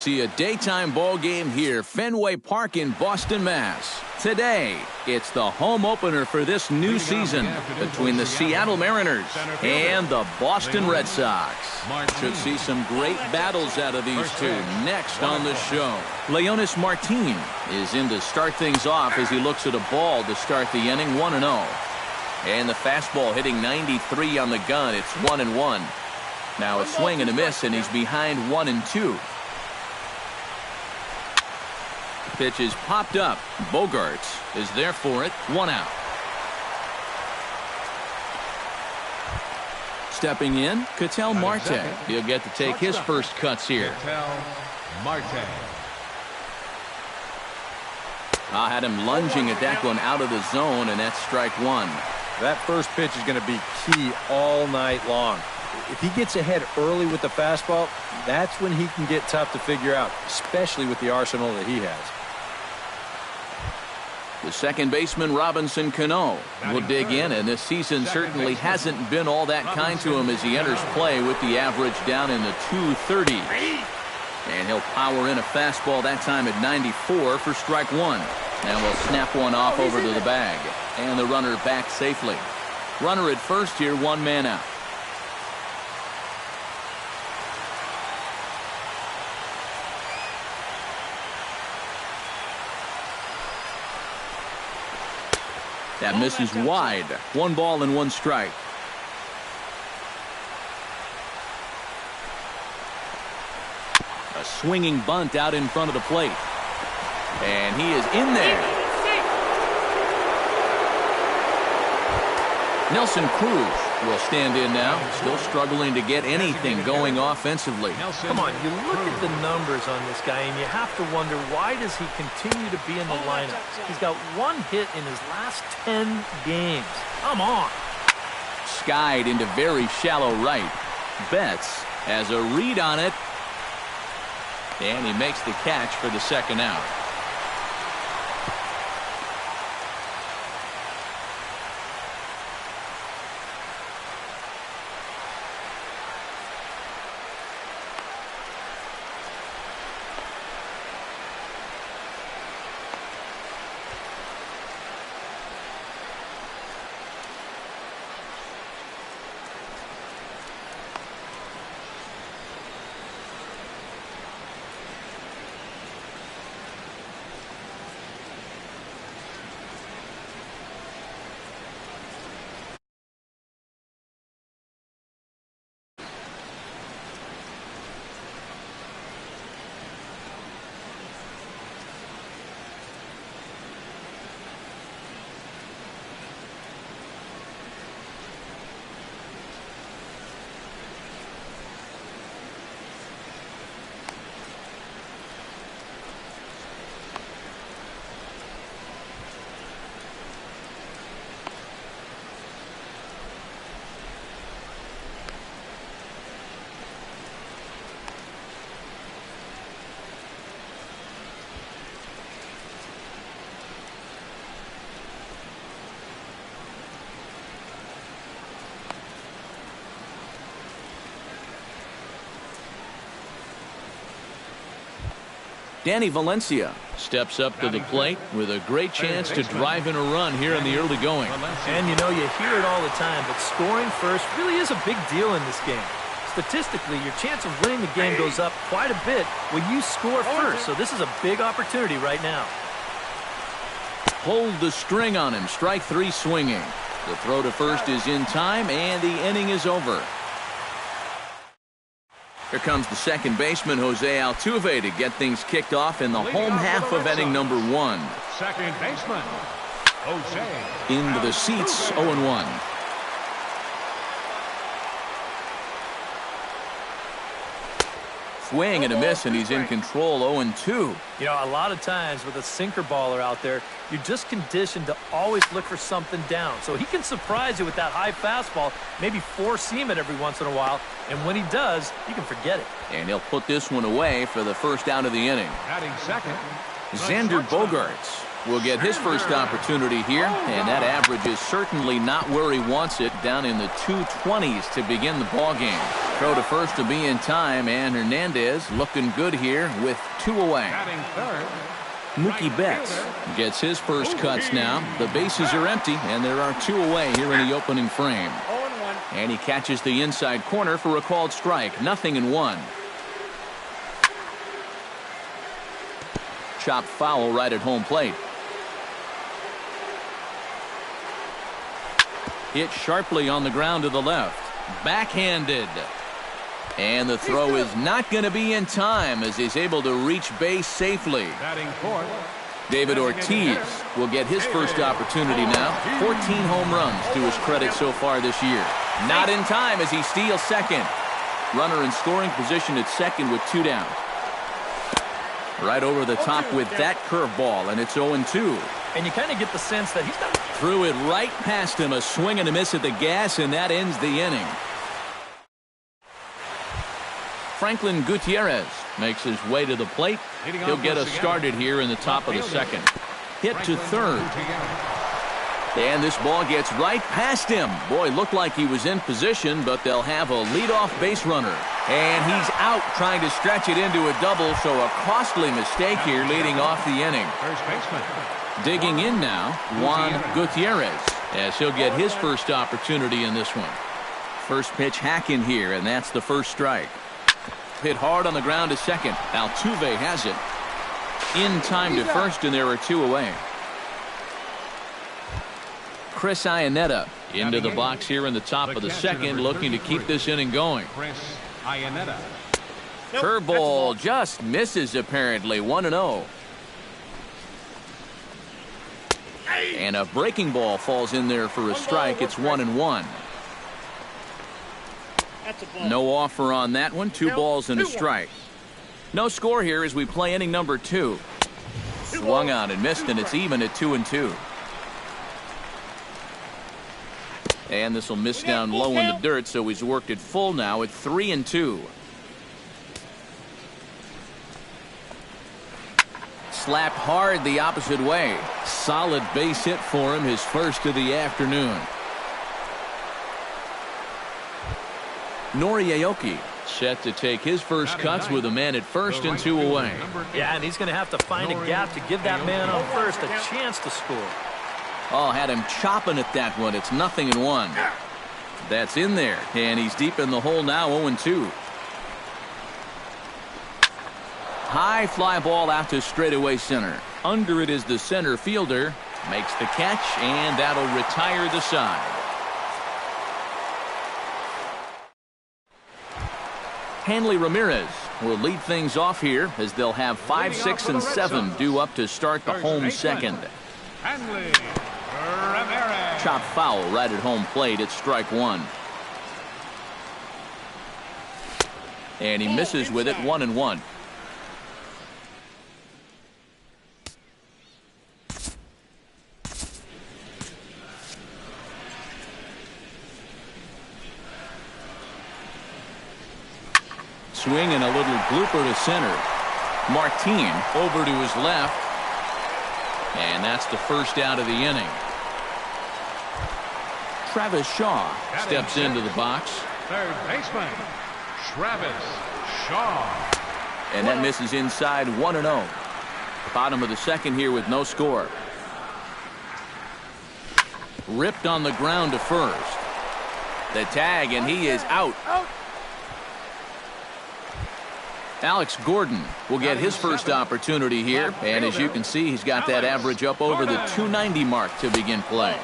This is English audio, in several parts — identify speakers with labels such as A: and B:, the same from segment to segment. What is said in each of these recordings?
A: see a daytime ball game here, Fenway Park in Boston, Mass. Today, it's the home opener for this new season between the Seattle Mariners and the Boston Red Sox. Should see some great battles out of these two next on the show. Leonis Martin is in to start things off as he looks at a ball to start the inning, 1-0. And the fastball hitting 93 on the gun. It's 1-1. Now a swing and a miss, and he's behind 1-2. Pitch is popped up. Bogarts is there for it. 1 out. Stepping in, Ketel Marte. He'll get to take his first cuts here. I had him lunging at that one out of the zone, and that's strike one.
B: That first pitch is going to be key all night long. If he gets ahead early with the fastball, that's when he can get tough to figure out, especially with the arsenal that he has.
A: The second baseman, Robinson Cano, will dig in, and this season certainly hasn't been all that kind to him as he enters play with the average down in the 230s. And he'll power in a fastball that time at 94 for strike one. And we'll snap one off over to the bag. And the runner back safely. Runner at first here, 1 man out. That misses wide. 1 ball and 1 strike. A swinging bunt out in front of the plate. And he is in there. Nelson Cruz will stand in now. Still struggling to get anything going offensively.
C: Come on, you look at the numbers on this guy, and you have to wonder, why does he continue to be in the lineup? He's got 1 hit in his last 10 games. Come on.
A: Skied into very shallow right. Betts has a read on it. And he makes the catch for the second out. Danny Valencia steps up to the plate with a great chance to drive in a run here in the early going.
C: And you know, you hear it all the time, but scoring first really is a big deal in this game. Statistically, your chance of winning the game goes up quite a bit when you score first, so this is a big opportunity right now.
A: Hold the string on him. Strike 3 swinging. The throw to first is in time, and the inning is over. Here comes the second baseman, Jose Altuve, to get things kicked off in the home half of inning number 1.
D: Second baseman, Jose.
A: Into the seats, 0-1. Swing and a miss, and he's in control, 0-2.
C: You know, a lot of times with a sinker baller out there, you're just conditioned to always look for something down. So he can surprise you with that high fastball, maybe four-seam it every once in a while, and when he does, you can forget it.
A: And he'll put this one away for the first out of the inning.
D: Batting second,
A: Xander Bogarts will get his first opportunity here, and that average is certainly not where he wants it, down in the 220s to begin the ball game. Throw to first to be in time, and Hernandez looking good here with 2 away. Mookie Betts gets his first cuts now. The bases are empty, and there are 2 away here in the opening frame. And he catches the inside corner for a called strike. 0-1. Chopped foul right at home plate. Hit sharply on the ground to the left. Backhanded. And the throw is not going to be in time as he's able to reach base safely. David Ortiz will get his first opportunity now. 14 home runs to his credit so far this year. Not in time as he steals second. Runner in scoring position at second with 2 down. Right over the top with that curveball, and it's 0-2.
C: And you kind of get the sense that he's not...
A: Threw it right past him, a swing and a miss at the gas, and that ends the inning. Franklin Gutierrez makes his way to the plate. He'll get us started here in the top of the second. Hit to third. And this ball gets right past him. Boy, looked like he was in position, but they'll have a leadoff base runner. And he's out trying to stretch it into a double, so a costly mistake here leading off the inning. Digging in now, Juan Gutierrez, as he'll get his first opportunity in this one. First pitch hacking here, and that's the first strike. Hit hard on the ground to second. Altuve has it. In time to first, and there are 2 away. Chris Iannetta into the box here in the top of the second, looking to keep this inning going. Curveball just misses apparently. 1-0. And a breaking ball falls in there for a strike. It's 1-1. No offer on that one. 2 balls and a strike. No score here as we play inning number 2. Swung on and missed, and it's even at 2-2. And this will miss down low in the dirt, so he's worked it full now at 3-2. Slapped hard the opposite way. Solid base hit for him, his first of the afternoon. Nori Aoki set to take his first cuts with a man at first and 2 away.
C: Yeah, and he's going to have to find a gap to give that man on first a chance to score.
A: Oh, had him chopping at that one. It's 0-1. That's in there, and he's deep in the hole now, 0-2. High fly ball out to straightaway center. Under it is the center fielder. Makes the catch, and that'll retire the side. Hanley Ramirez will lead things off here as they'll have 5, 6, and 7 due up to start the home second.
D: Hanley Ramirez.
A: Chop foul right at home plate. It's strike 1. And he misses with it. 1-1. Swing and a little blooper to center. Martin over to his left. And that's the first out of the inning. Travis Shaw steps into the box.
D: Third baseman, Travis Shaw.
A: And that misses inside. 1-0. Bottom of the second here with no score. Ripped on the ground to first. The tag, and he is out. Alex Gordon will get his first opportunity here, and as you can see, he's got that average up over the 290 mark to begin play.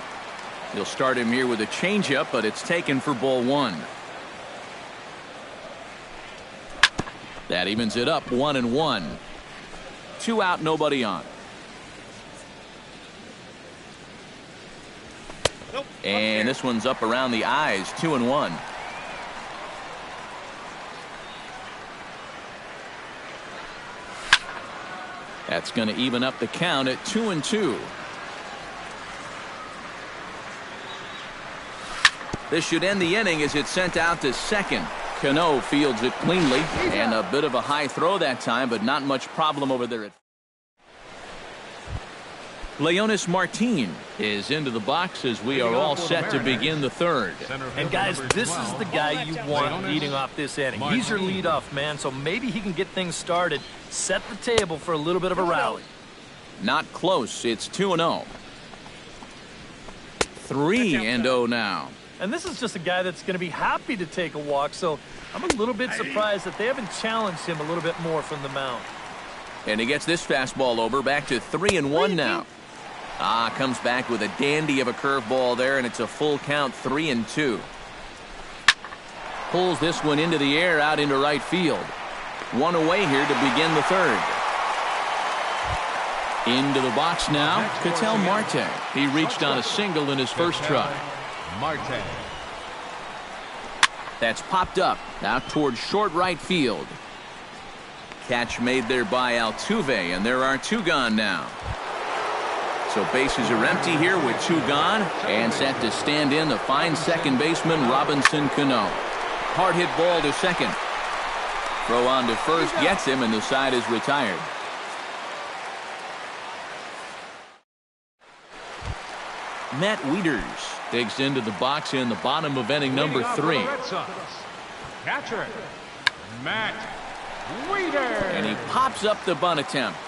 A: He'll start him here with a changeup, but it's taken for ball 1. That evens it up. 1-1. 2 out, nobody on. And this one's up around the eyes. 2-1. That's going to even up the count at 2-2. This should end the inning as it's sent out to second. Cano fields it cleanly, and a bit of a high throw that time, but not much problem over there. Leonis Martin is into the box as we are all set to begin the third.
C: And guys, this is the guy you want leading off this inning. He's your leadoff man, so maybe he can get things started, set the table for a little bit of a rally.
A: Not close. It's 2-0. 3-0 now.
C: And this is just a guy that's going to be happy to take a walk, so I'm a little bit surprised that they haven't challenged him a little bit more from the mound.
A: And he gets this fastball over, back to 3-1 now. Comes back with a dandy of a curveball there, and it's a full count, 3-2. Pulls this one into the air, out into right field. One away here to begin the third. Into the box now, Ketel Marte. He reached on a single in his first try.
D: Marte.
A: That's popped up, out towards short right field. Catch made there by Altuve, and there are 2 gone now. So bases are empty here with 2 gone, and set to stand in the fine second baseman Robinson Cano. Hard hit ball to second. Throw on to first gets him, and the side is retired. Matt Wieters digs into the box in the bottom of inning number 3.
D: Catcher, Matt Wieters.
A: And he pops up the bunt attempt.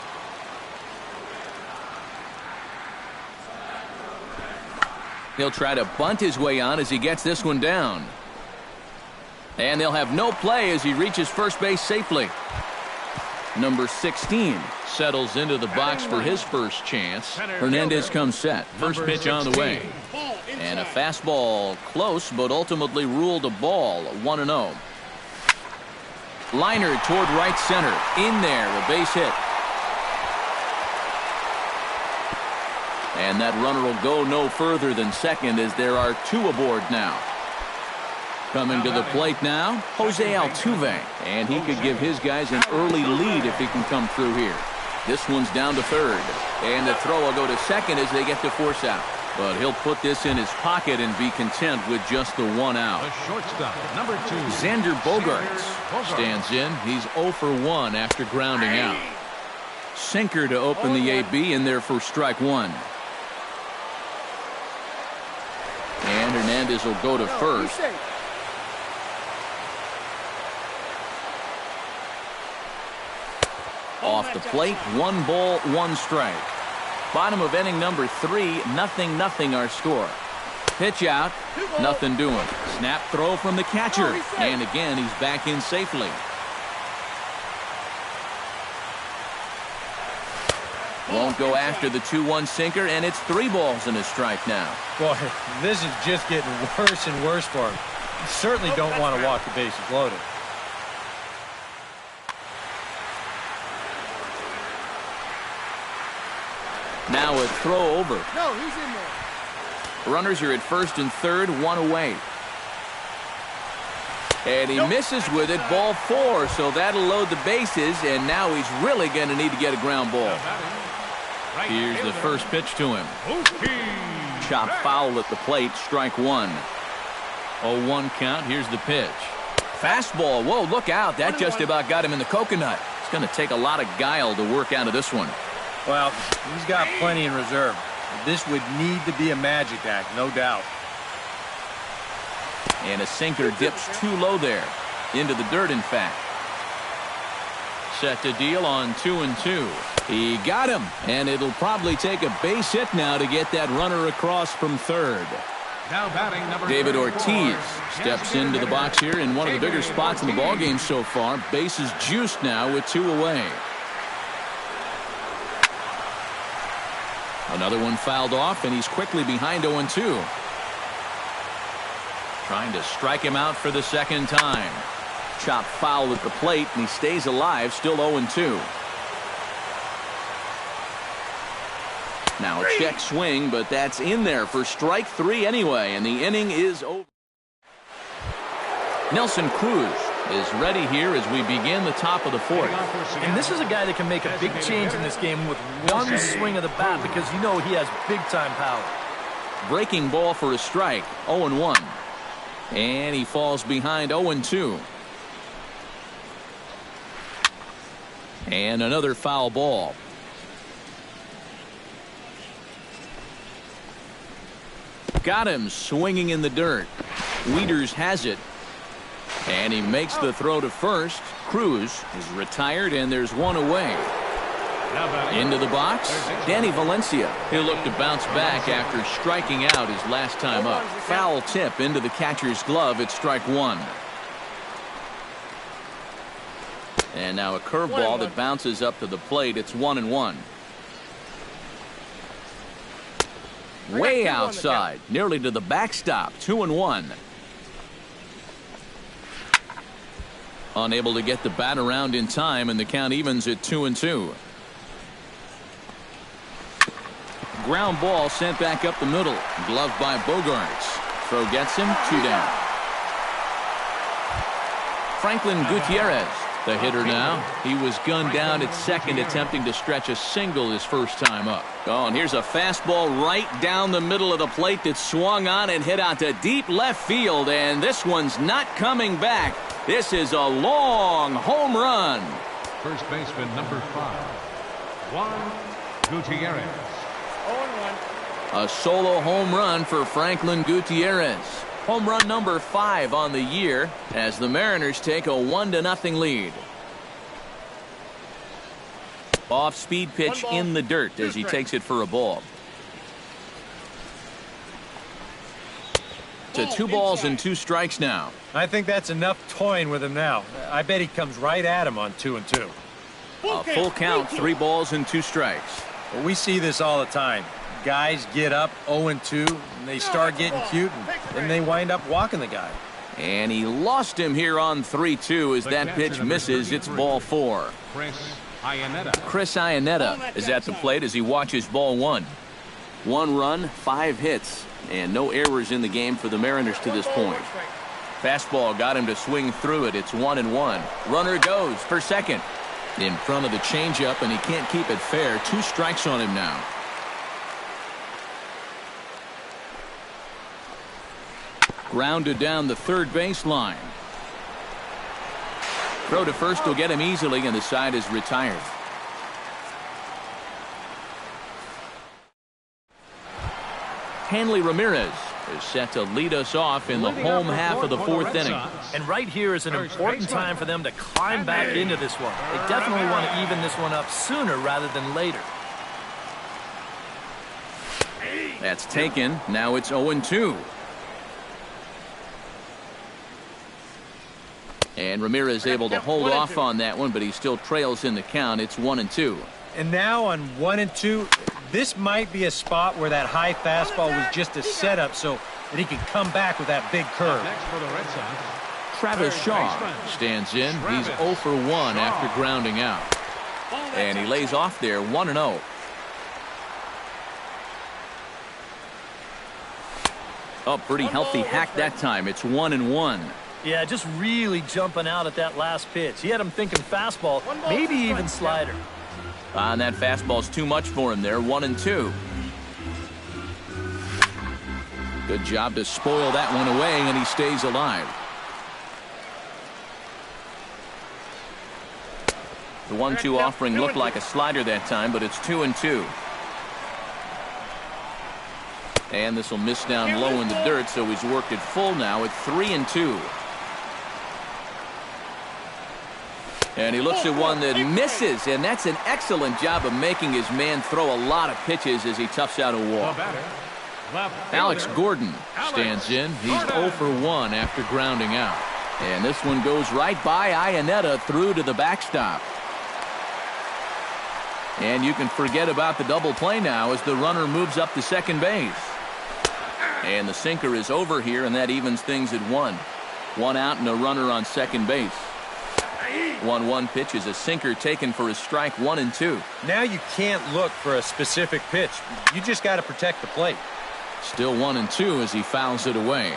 A: He'll try to bunt his way on as he gets this one down. And they'll have no play as he reaches first base safely. Number 16 settles into the box for his first chance. Hernandez comes set. First pitch on the way. And a fastball close, but ultimately ruled a ball, 1-0. Liner toward right center. In there, a base hit. And that runner will go no further than second as there are 2 aboard now. Coming to the plate now, Jose Altuve. And he could give his guys an early lead if he can come through here. This one's down to third. And the throw will go to second as they get to force out. But he'll put this in his pocket and be content with just the 1 out.
D: The shortstop, number 2.
A: Xander Bogaerts stands in. He's 0 for 1 after grounding out. Sinker to open the AB in there for strike 1. And Hernandez will go to first. Off the plate, 1 ball, 1 strike. Bottom of inning number 3, 0-0 our score. Pitch out, nothing doing. Snap throw from the catcher. And again, he's back in safely. Won't go after the 2-1 sinker, and it's 3 balls and a strike now.
B: Boy, this is just getting worse and worse for him. You certainly don't want to walk the bases loaded.
A: Now a throw over.
E: No, he's in there.
A: Runners are at first and third, 1 away. And he misses with it, ball 4, so that'll load the bases, and now he's really going to need to get a ground ball. Here's the first pitch to him. Chop foul at the plate, strike 1. 0-1 count, here's the pitch. Fastball, whoa, look out, that just about got him in the coconut. It's going to take a lot of guile to work out of this one.
B: Well, he's got plenty in reserve. This would need to be a magic act, no doubt.
A: And a sinker dips too low there. Into the dirt, in fact. Set to deal on 2-2. He got him, and it'll probably take a base hit now to get that runner across from third.
D: Now batting number
A: David
D: 34.
A: Ortiz steps into the box here in one of the bigger spots in the ballgame so far. Bases juiced now with 2 away. Another one fouled off, and he's quickly behind 0-2. Trying to strike him out for the second time. Chop foul at the plate, and he stays alive, still 0-2. Now a check swing, but that's in there for strike 3 anyway, and the inning is over. Nelson Cruz is ready here as we begin the top of the 4th.
C: And this is a guy that can make a big change in this game with one swing of the bat because you know he has big-time power.
A: Breaking ball for a strike, 0-1. And he falls behind 0-2. And another foul ball. got him swinging in the dirt. Wieters has it. And he makes the throw to first. Cruz is retired, and there's one away. Into the box, Danny Valencia. He'll look to bounce back after striking out his last time up. Foul tip into the catcher's glove. It's strike one. And now a curveball that bounces up to the plate. It's 1-1. Way outside, nearly to the backstop. 2-1. Unable to get the bat around in time, and the count evens at 2-2. Ground ball sent back up the middle. Glove by Bogarts. Throw gets him. 2 down. Franklin Gutierrez, the hitter now. He was gunned down at second, attempting to stretch a single his first time up. Oh, and here's a fastball right down the middle of the plate that swung on and hit out to deep left field, and this one's not coming back. This is a long home run.
D: First baseman number 5, Juan Gutierrez.
E: 0-1.
A: A solo home run for Franklin Gutierrez. Home run number 5 on the year as the Mariners take a 1-0 lead. Off-speed pitch in the dirt as he takes it for a ball. To 2 balls and 2 strikes now.
B: I think that's enough toying with him now. I bet he comes right at him on 2-2.
A: A full count, 3 balls and 2 strikes.
B: Well, we see this all the time. Guys get up 0-2, and they start getting cute, and then they wind up walking the guy.
A: And he lost him here on 3-2 as that pitch misses. It's ball 4. Chris Iannetta is at the plate as he watches ball 1. 1 run, 5 hits, and no errors in the game for the Mariners to this point. Fastball got him to swing through it. It's 1-1. Runner goes for second. In front of the changeup, and he can't keep it fair. 2 strikes on him now. Grounded down the third baseline. Throw to first will get him easily, and the side is retired. Hanley Ramirez is set to lead us off in the home half of the 4th inning.
C: And right here is an important time for them to climb back into this one. They definitely want to even this one up sooner rather than later.
A: That's taken. Now it's 0-2. And Ramirez able to hold off on that one, but he still trails in the count. It's 1-2.
B: And now on 1-2, this might be a spot where that high fastball was just a setup so that he can come back with that big curve.
D: Next for the Red Sox,
A: Travis Shaw stands in. He's 0 for 1 after grounding out. And he lays off there 1-0. Oh, pretty healthy hack that time. It's 1-1.
C: Yeah, just really jumping out at that last pitch. He had him thinking fastball, maybe even slider.
A: And that fastball's too much for him there. 1-2. Good job to spoil that one away, and he stays alive. The 1-2 offering looked like a slider that time, but it's 2-2. And this will miss down low in the dirt, so he's worked it full now at 3-2. And he looks at one that misses, and that's an excellent job of making his man throw a lot of pitches as he toughs out a walk. Alex Gordon stands in. He's 0 for 1 after grounding out. And this one goes right by Iannetta through to the backstop. And you can forget about the double play now as the runner moves up to second base. And the sinker is over here, and that evens things at 1. 1 out and a runner on second base. 1-1 pitch is a sinker taken for a strike. 1-2.
B: Now you can't look for a specific pitch. You just got to protect the plate.
A: Still 1-2 as he fouls it away.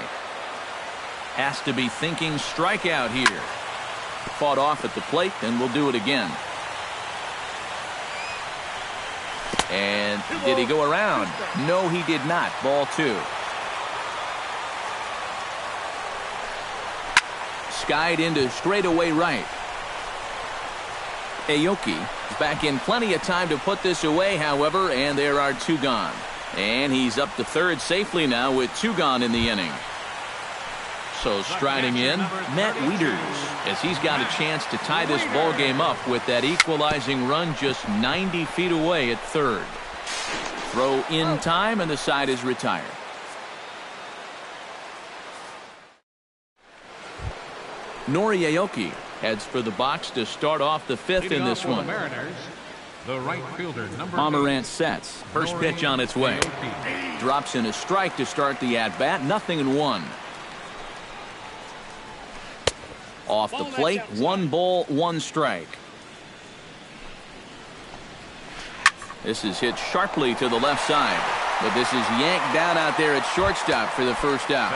A: Has to be thinking strikeout here. Fought off at the plate, and we'll do it again. And did he go around? No, he did not. Ball 2. Skied into straightaway right. Aoki is back in plenty of time to put this away, however, and there are 2 gone. And he's up to third safely now with 2 gone in the inning. So striding in, Matt Wieters, as he's got a chance to tie this ball game up with that equalizing run just 90 feet away at third. Throw in time, and the side is retired. Nori Aoki heads for the box to start off the 5th in this one.
D: The right fielder,
A: Pomerantz sets. First pitch on its way. Drops in a strike to start the at-bat. 0-1. Off the plate, 1 ball, 1 strike. This is hit sharply to the left side, but this is yanked down out there at shortstop for the first out.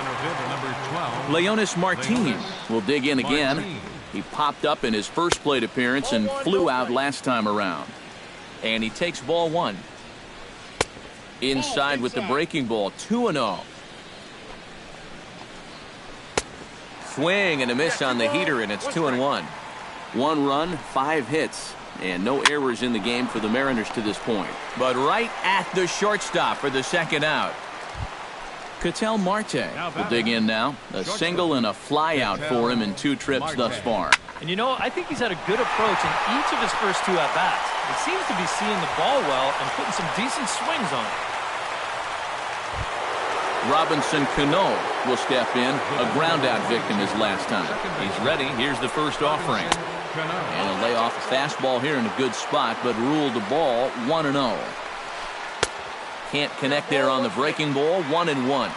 A: Leonis Martin will dig in again. He popped up in his first plate appearance and flew out last time around. And he takes ball 1. Inside with the breaking ball, 2-0. Swing and a miss on the heater, and it's 2-1. 1 run, 5 hits, and no errors in the game for the Mariners to this point. But right at the shortstop for the second out. Ketel Marte will dig in now. A single and a fly out for him in 2 trips thus far.
C: And you know, I think he's had a good approach in each of his first 2 at-bats. He seems to be seeing the ball well and putting some decent swings on it.
A: Robinson Cano will step in. A ground-out victim his last time. He's ready. Here's the first offering. And he'll lay off a fastball here in a good spot, but ruled the ball 1-0. Can't connect there on the breaking ball. 1-1.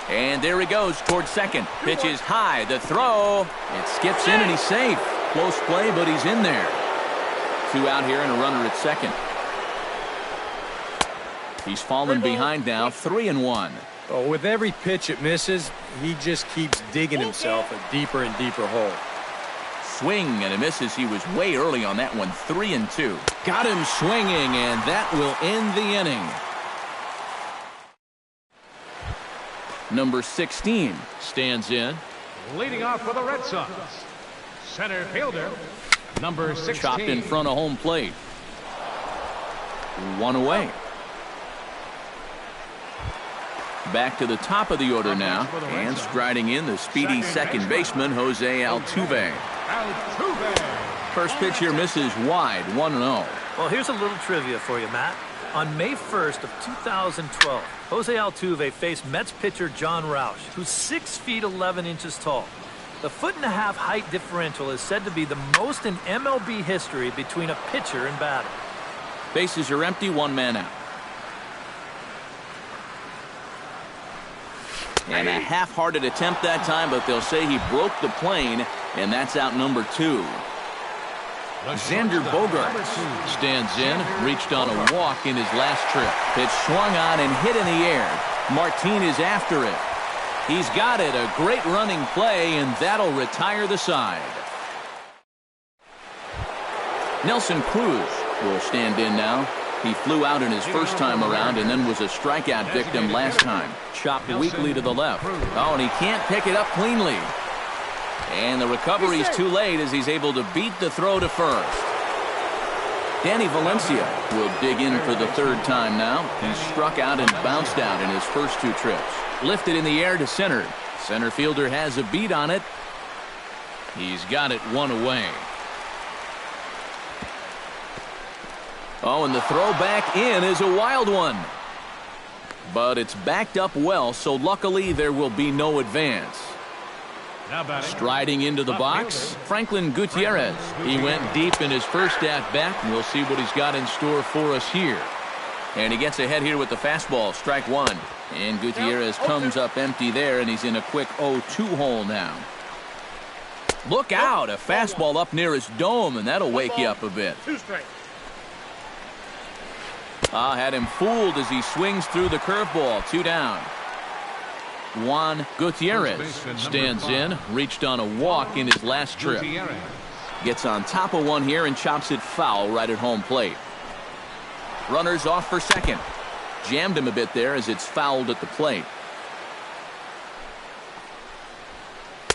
A: And there he goes towards second. Pitch is high. The throw. It skips in and he's safe. Close play, but he's in there. 2 out here and a runner at second. He's fallen behind now, 3-1.
B: Oh, with every pitch it misses, he just keeps digging himself a deeper and deeper hole.
A: Swing and a miss as he was way early on that one, 3-2. Got him swinging, and that will end the inning. Number 16 stands in.
D: Leading off for the Red Sox, center fielder, number 16.
A: Chopped in front of home plate. 1 away. Back to the top of the order now, and striding in the speedy second baseman, Jose Altuve. First pitch here misses wide, 1-0.
C: Well, here's a little trivia for you, Matt. On May 1st of 2012, Jose Altuve faced Mets pitcher John Roush, who's 6 feet 11 inches tall. The 1.5-foot height differential is said to be the most in MLB history between a pitcher and batter.
A: Bases are empty, 1 man out. And a half-hearted attempt that time, but they'll say he broke the plane, and that's out number 2. Xander Bogaerts stands in, reached on a walk in his last trip. Pitch swung on and hit in the air. Martin is after it. He's got it, a great running play, and that'll retire the side. Nelson Cruz will stand in now. He flew out in his first time around and then was a strikeout victim last time. Chopped weakly to the left. Oh, and he can't pick it up cleanly. And the recovery's too late as he's able to beat the throw to first. Danny Valencia will dig in for the 3rd time now. He struck out and bounced out in his first 2 trips. Lifted in the air to center. Center fielder has a beat on it. He's got it 1 away. Oh, and the throw back in is a wild one. But it's backed up well, so luckily there will be no advance. Striding into the box, Franklin Gutierrez. He went deep in his first at-bat, and we'll see what he's got in store for us here. And he gets ahead here with the fastball, strike 1. And Gutierrez comes up empty there, and he's in a quick 0-2 hole now. Look out, a fastball up near his dome, and that'll wake you up a bit.
E: 2 strikes.
A: Had him fooled as he swings through the curveball. 2 down. Juan Gutierrez stands in, reached on a walk in his last trip. Gets on top of one here and chops it foul right at home plate. Runners off for second. Jammed him a bit there as it's fouled at the plate.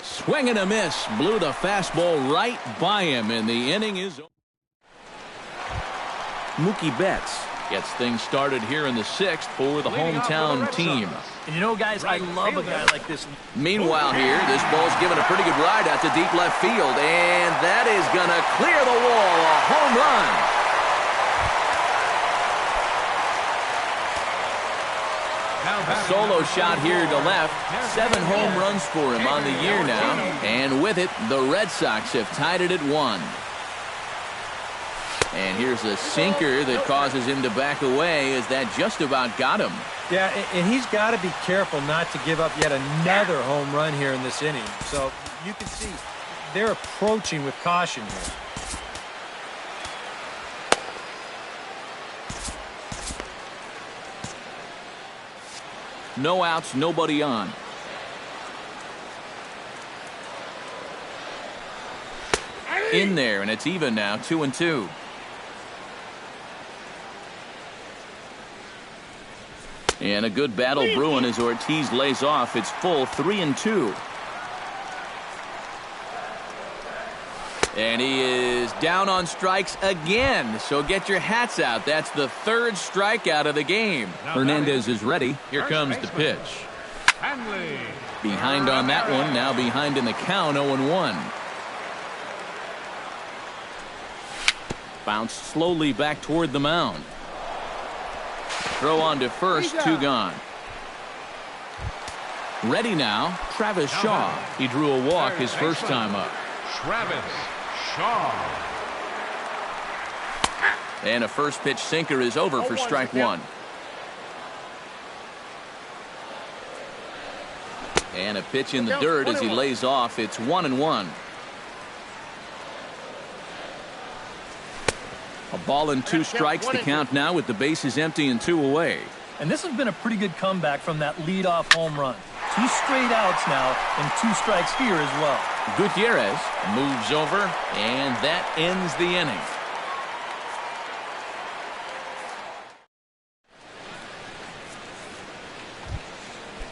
A: Swing and a miss. Blew the fastball right by him, and the inning is over. Mookie Betts Gets things started here in the 6th for the hometown team.
C: And you know, guys, I love a guy like this.
A: Meanwhile here, this ball's given a pretty good ride out to deep left field, and that is going to clear the wall, a home run. A solo shot here to left. 7 home runs for him on the year now. And with it, the Red Sox have tied it at 1. And here's a sinker that causes him to back away as that just about got him.
B: Yeah, and he's got to be careful not to give up yet another home run here in this inning. So you can see they're approaching with caution here.
A: No outs, nobody on. In there, and it's even now, 2-2. And a good battle brewing as Ortiz lays off. It's full 3-2. And he is down on strikes again. So get your hats out. That's the 3rd strikeout of the game. Hernandez is ready. Here comes the pitch. Behind on that one. Now behind in the count, 0-1. Bounced slowly back toward the mound. Throw on to first, 2 gone. Ready now, Travis Shaw. He drew a walk his first time up.
D: Travis Shaw.
A: And a first pitch sinker is over for strike 1. And a pitch in the dirt as he lays off. It's 1-1. A ball and 2 strikes to count now with the bases empty and 2 away.
C: And this has been a pretty good comeback from that leadoff home run. 2 straight outs now and 2 strikes here as well.
A: Gutierrez moves over, and that ends the inning.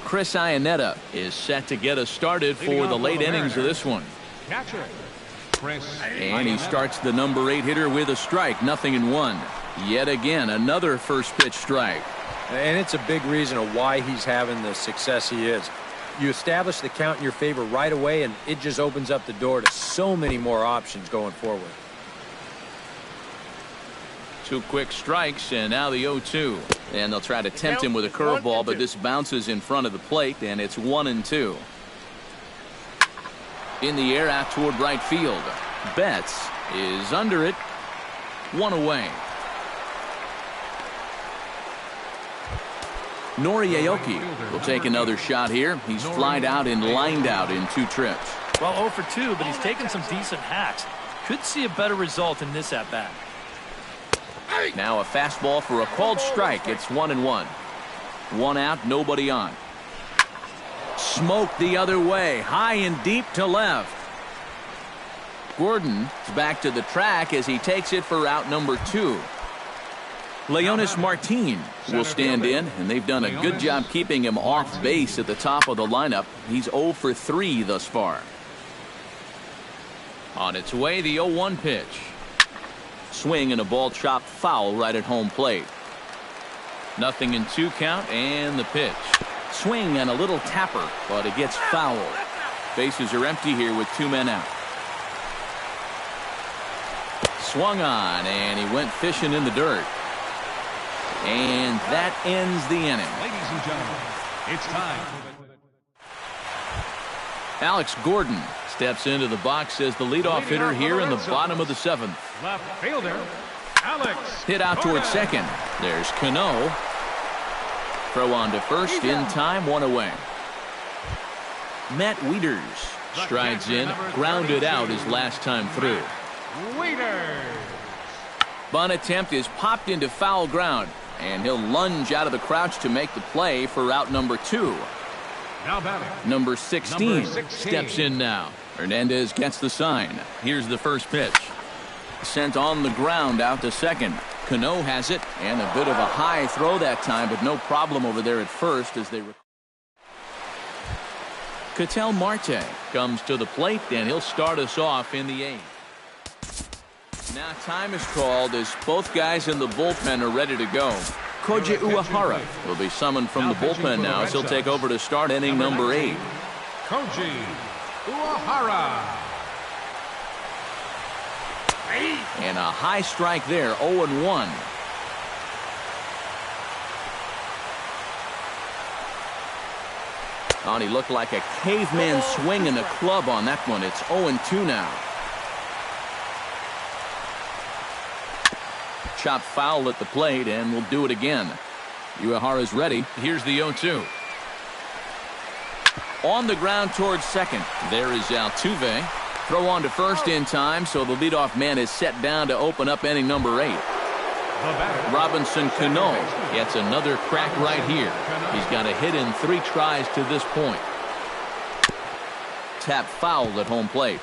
A: Chris Iannetta is set to get us started for the late innings of this one.
D: Catcher, Chris.
A: And he starts the number 8 hitter with a strike, 0-1. Yet again, another first pitch strike.
B: And it's a big reason of why he's having the success he is. You establish the count in your favor right away, and it just opens up the door to so many more options going forward.
A: 2 quick strikes, and now the 0-2. And they'll try to tempt him with a curveball, but this bounces in front of the plate, and it's 1-2. In the air out toward right field. Betts is under it. 1 away. Noriaoki will take another shot here. He's flied out and lined out in 2 trips.
C: Well, 0 for 2, but he's taken some decent hacks. Could see a better result in this at-bat.
A: Now a fastball for a called strike. It's 1-1. 1 out, nobody on. Smoked the other way, high and deep to left. Gordon is back to the track as he takes it for out number 2. Leonis Martin will stand in, and they've done a good job keeping him off base at the top of the lineup. He's 0 for 3 thus far. On its way, the 0-1 pitch. Swing and a ball chopped foul right at home plate. 0-2 count, and the pitch. Swing and a little tapper, but it gets fouled. Bases are empty here with 2 men out. Swung on, and he went fishing in the dirt. And that ends the inning.
D: Ladies and gentlemen, it's time.
A: Alex Gordon steps into the box as the leadoff hitter here in the bottom of the 7th.
D: Left fielder, Alex.
A: Hit out towards second. There's Cano. Throw on to first in time, 1 away. Matt Wieters strides in, grounded out his last time through.
D: Wieters.
A: Bunt attempt is popped into foul ground, and he'll lunge out of the crouch to make the play for out number 2.
D: Now batting.
A: Number 16 steps in now. Hernandez gets the sign. Here's the first pitch. Sent on the ground out to second. Cano has it, and a bit of a high throw that time, but no problem over there at first as they... Ketel Marte comes to the plate, and he'll start us off in the 8th. Now time is called as both guys in the bullpen are ready to go. Kjktojong will be summoned from the bullpen now as he'll take over to start inning number 8.
D: Kjktojong.
A: And a high strike there, 0-1. Oh, he looked like a caveman swinging a club on that one. It's 0-2 now. Chop foul at the plate, and we'll do it again. Uehara's ready. Here's the 0-2. On the ground towards second. There is Altuve. Throw on to first in time, so the leadoff man is set down to open up inning number 8. Robinson Cano gets another crack right here. He's got a hit in 3 tries to this point. Tap foul at home plate.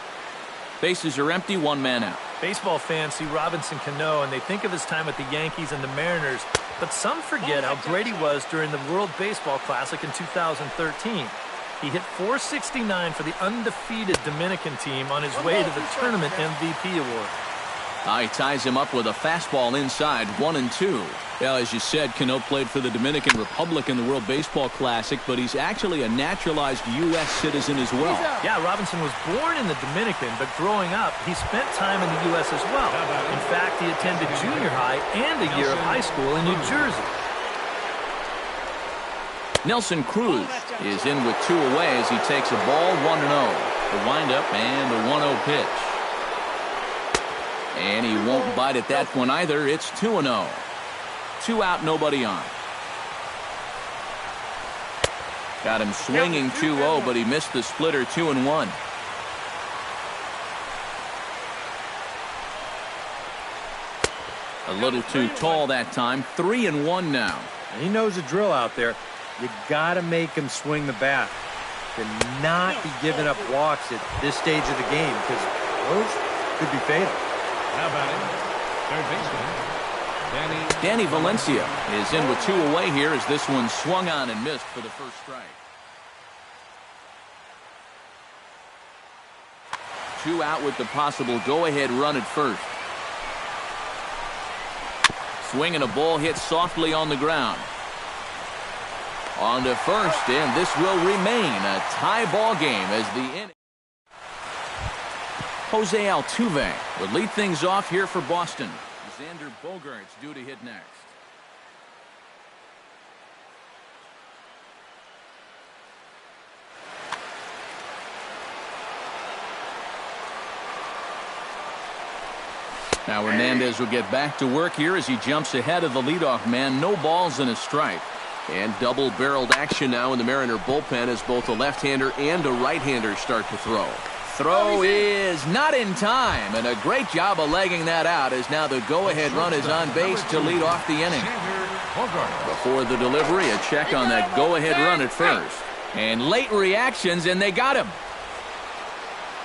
A: Bases are empty, 1 man out.
C: Baseball fans see Robinson Cano and they think of his time with the Yankees and the Mariners, but some forget how great he was during the World Baseball Classic in 2013. He hit .469 for the undefeated Dominican team on his way to the tournament MVP award.
A: He ties him up with a fastball inside, 1-2. Well, as you said, Cano played for the Dominican Republic in the World Baseball Classic, but he's actually a naturalized U.S. citizen as well.
C: Yeah, Robinson was born in the Dominican, but growing up, he spent time in the U.S. as well. In fact, he attended junior high and a year of high school in New Jersey.
A: Nelson Cruz is in with 2 away as he takes a ball, 1-0. The windup and the 1-0 pitch. And he won't bite at that one either. It's 2-0. 2 out, nobody on. Got him swinging 2-0, but he missed the splitter 2-1. A little too tall that time. 3-1 now.
B: He knows the drill out there. You got to make him swing the bat. To not be giving up walks at this stage of the game, because those could be fatal.
D: Now batting, third baseman,
A: Danny Valencia is in with 2 away here as this one swung on and missed for the first strike. 2 out with the possible go-ahead run at first. Swinging a ball hit softly on the ground. On to first, and this will remain a tie ball game as the inning. Jose Altuve will lead things off here for Boston. Xander Bogaerts due to hit next. Now Hernandez will get back to work here as he jumps ahead of the leadoff man. No balls and a strike. And double-barreled action now in the Mariner bullpen as both a left-hander and a right-hander start to throw. Throw is not in time, and a great job of legging that out as now the go-ahead run is on base to lead off the inning. Before the delivery, a check on that go-ahead run at first. And late reactions, and they got him.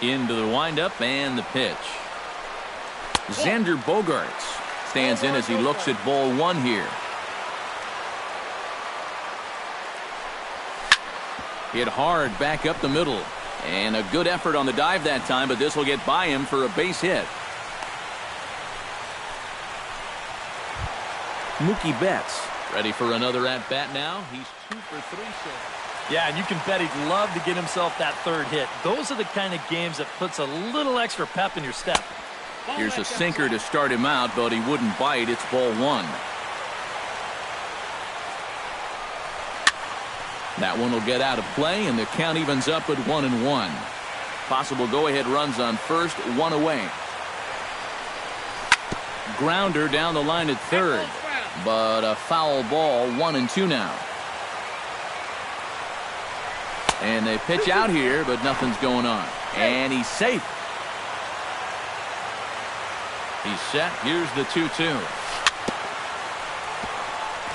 A: Into the windup and the pitch. Xander Bogaerts stands in as he looks at ball 1 here. Hit hard back up the middle. And a good effort on the dive that time, but this will get by him for a base hit. Mookie Betts ready for another at-bat now. He's 2 for 3 so.
C: Yeah, and you can bet he'd love to get himself that 3rd hit. Those are the kind of games that puts a little extra pep in your step.
A: Here's a sinker to start him out, but he wouldn't bite. It's ball 1. That one will get out of play, and the count evens up at 1-1. Possible go-ahead runs on first, 1 away. Grounder down the line at 3rd, but a foul ball, 1-2 now. And they pitch out here, but nothing's going on. And he's safe. He's set. Here's the 2-2.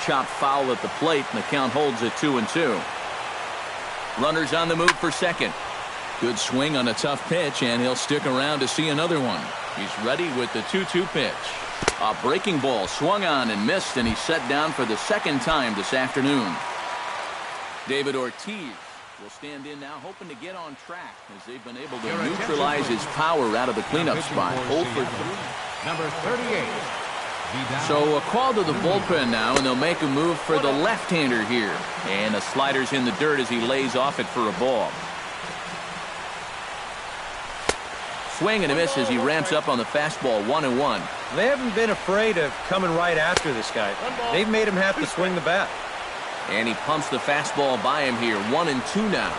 A: Chop foul at the plate, and the count holds at 2-2. Runners on the move for second. Good swing on a tough pitch, and he'll stick around to see another one. He's ready with the 2-2 pitch. A breaking ball swung on and missed, and he's set down for the 2nd time this afternoon. David Ortiz will stand in now, hoping to get on track as they've been able to neutralize his power out of the cleanup spot. 0 for 3.
D: number 38.
A: So a call to the bullpen now, and they'll make a move for the left-hander here. And the slider's in the dirt as he lays off it for a ball. Swing and a miss as he ramps up on the fastball, 1-1.
B: They haven't been afraid of coming right after this guy. They've made him have to swing the bat.
A: And he pumps the fastball by him here, 1-2 now.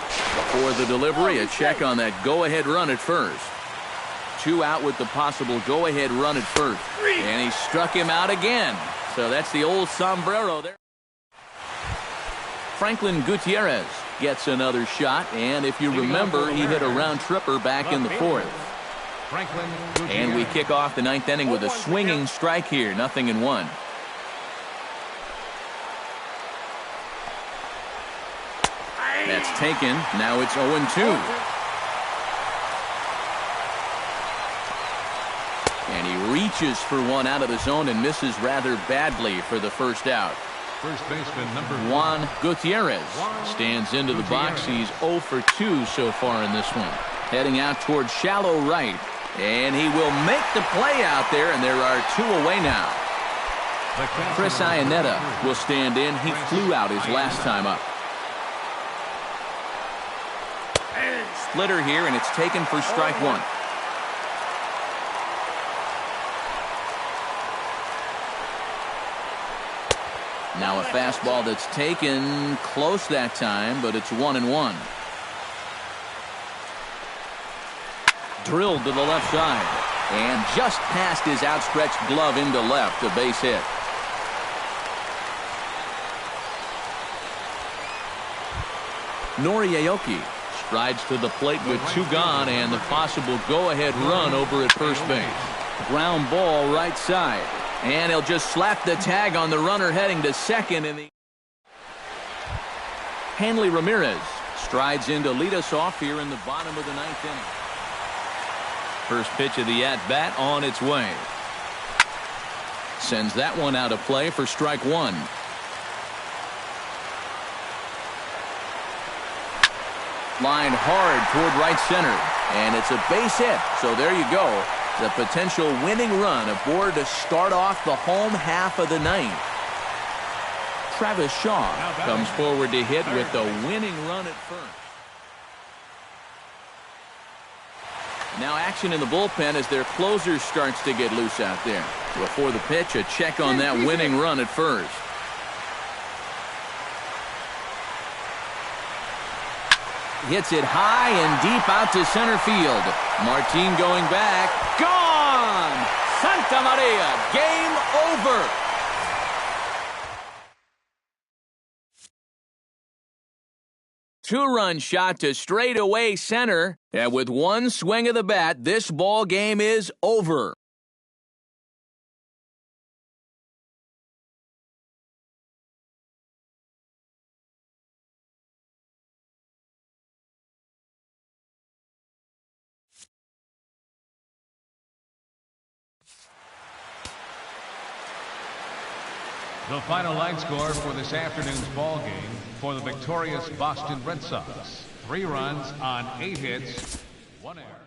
A: For the delivery, a check on that go-ahead run at first. 2 out with the possible go-ahead run at first. And he struck him out again. So that's the old sombrero there. Franklin Gutierrez gets another shot. And if you remember, he hit a round tripper back in the 4th. And we kick off the 9th inning with a swinging strike here, 0-1. That's taken. Now it's 0-2. And he reaches for one out of the zone and misses rather badly for the first out.
D: First baseman number
A: Juan Gutierrez stands into the box. He's 0 for 2 so far in this one. Heading out towards shallow right. And he will make the play out there, and there are 2 away now. Chris Iannetta will stand in. He flew out his last time up. Splitter here, and it's taken for strike 1. Now a fastball that's taken close that time, but it's 1-1. Drilled to the left side, and just past his outstretched glove into left, a base hit. Nori Aoki strides to the plate with 2 gone and the possible go-ahead run over at first base. Ground ball right side, and he'll just slap the tag on the runner heading to second. In the Hanley Ramirez strides in to lead us off here in the bottom of the 9th inning. First pitch of the at-bat on its way. Sends that one out of play for strike 1. Line hard toward right center, and it's a base hit. So there you go. The potential winning run aboard to start off the home half of the 9th. Travis Shaw comes forward to hit with the winning run at first. Now action in the bullpen as their closer starts to get loose out there. Before the pitch, a check on that winning run at first. Hits it high and deep out to center field. Martin going back. Gone! Santa Maria, game over. Two-run shot to straightaway center, and with one swing of the bat, this ball game is over.
D: The final line score for this afternoon's ball game for the victorious Boston Red Sox. 3 runs on 8 hits, 1 error.